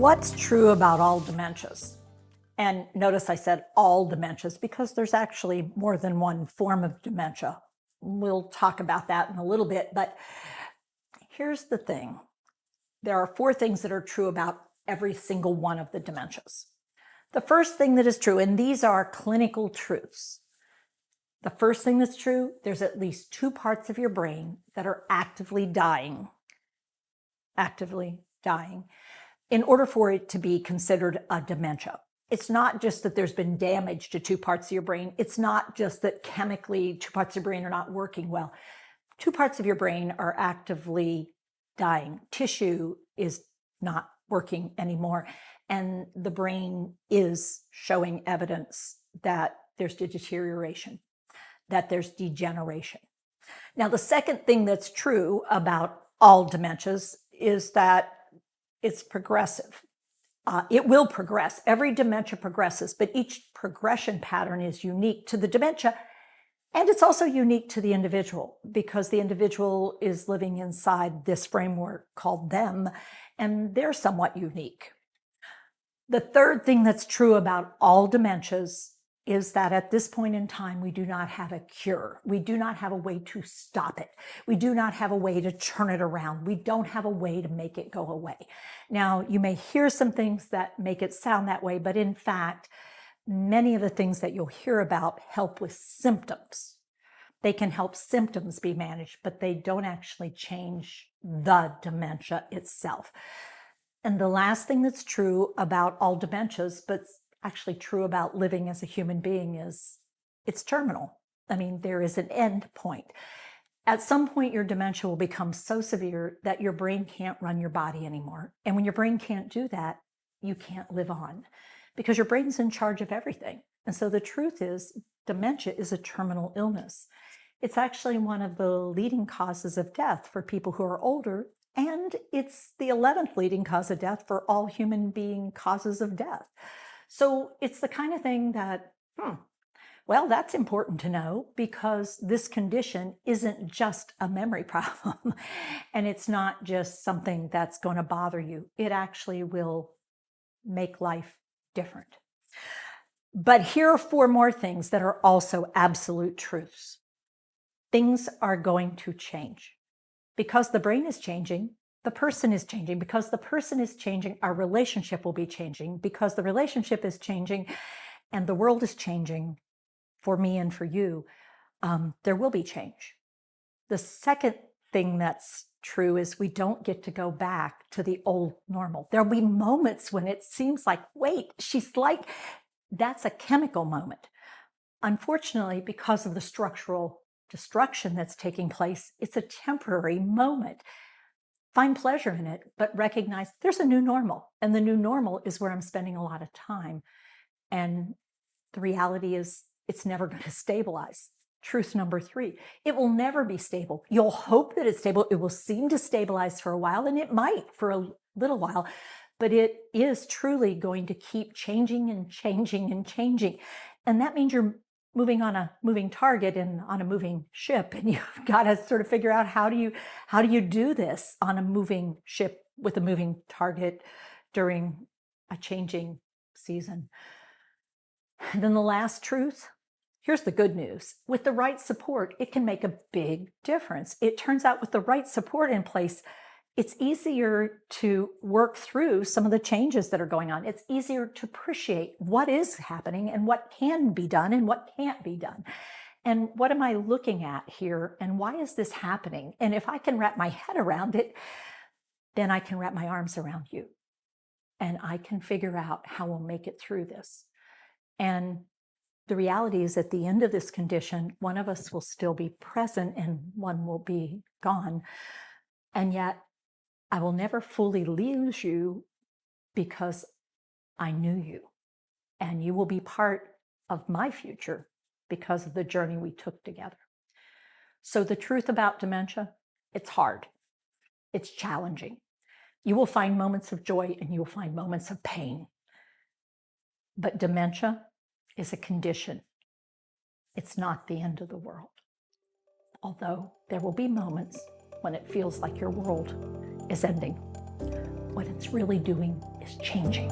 what's true about all dementias? And notice I said all dementias because there's actually more than one form of dementia. We'll talk about that in a little bit, but here's the thing. There are four things that are true about every single one of the dementias. The first thing that is true, and these are clinical truths. The first thing that's true, there's at least two parts of your brain that are actively dying in order for it to be considered a dementia. It's not just that there's been damage to two parts of your brain. It's not just that chemically two parts of your brain are not working well. Two parts of your brain are actively dying. Tissue is not working anymore. And the brain is showing evidence that there's deterioration, that there's degeneration. Now, the second thing that's true about all dementias is that it's progressive. It will progress. Every dementia progresses, but each progression pattern is unique to the dementia. And it's also unique to the individual because the individual is living inside this framework called them, and they're somewhat unique. The third thing that's true about all dementias is that at this point in time, we do not have a cure. We do not have a way to stop it. We do not have a way to turn it around. We don't have a way to make it go away. Now, you may hear some things that make it sound that way, but in fact, many of the things that you'll hear about help with symptoms. They can help symptoms be managed, but they don't actually change the dementia itself. And the last thing that's true about all dementias, but actually true about living as a human being, is it's terminal. I mean, there is an end point. At some point, your dementia will become so severe that your brain can't run your body anymore. And when your brain can't do that, you can't live on because your brain's in charge of everything. And so the truth is, dementia is a terminal illness. It's actually one of the leading causes of death for people who are older, and it's the 11th leading cause of death for all human being causes of death. So it's the kind of thing that, well, that's important to know because this condition isn't just a memory problem and it's not just something that's going to bother you. It actually will make life different. But here are four more things that are also absolute truths. Things are going to change because the brain is changing. The person is changing. Because the person is changing, our relationship will be changing. Because the relationship is changing and the world is changing for me and for you, there will be change. The second thing that's true is we don't get to go back to the old normal. There'll be moments when it seems like, wait, that's a chemical moment. Unfortunately, because of the structural destruction that's taking place, it's a temporary moment. Find pleasure in it, but recognize there's a new normal. And the new normal is where I'm spending a lot of time. And the reality is it's never going to stabilize. Truth number 3, it will never be stable. You'll hope that it's stable. It will seem to stabilize for a while, and it might for a little while, but it is truly going to keep changing and changing and changing. And that means you're moving on a moving target and on a moving ship, and you've got to sort of figure out how do you do this on a moving ship with a moving target during a changing season. And then the last truth, here's the good news. With the right support, it can make a big difference. It turns out with the right support in place, it's easier to work through some of the changes that are going on. It's easier to appreciate what is happening and what can be done and what can't be done. And what am I looking at here? And why is this happening? And if I can wrap my head around it, then I can wrap my arms around you. And I can figure out how we'll make it through this. And the reality is at the end of this condition, one of us will still be present and one will be gone. And yet, I will never fully lose you because I knew you, and you will be part of my future because of the journey we took together. So the truth about dementia, it's hard. It's challenging. You will find moments of joy and you will find moments of pain. But dementia is a condition. It's not the end of the world. Although there will be moments when it feels like your world is ending. What it's really doing is changing.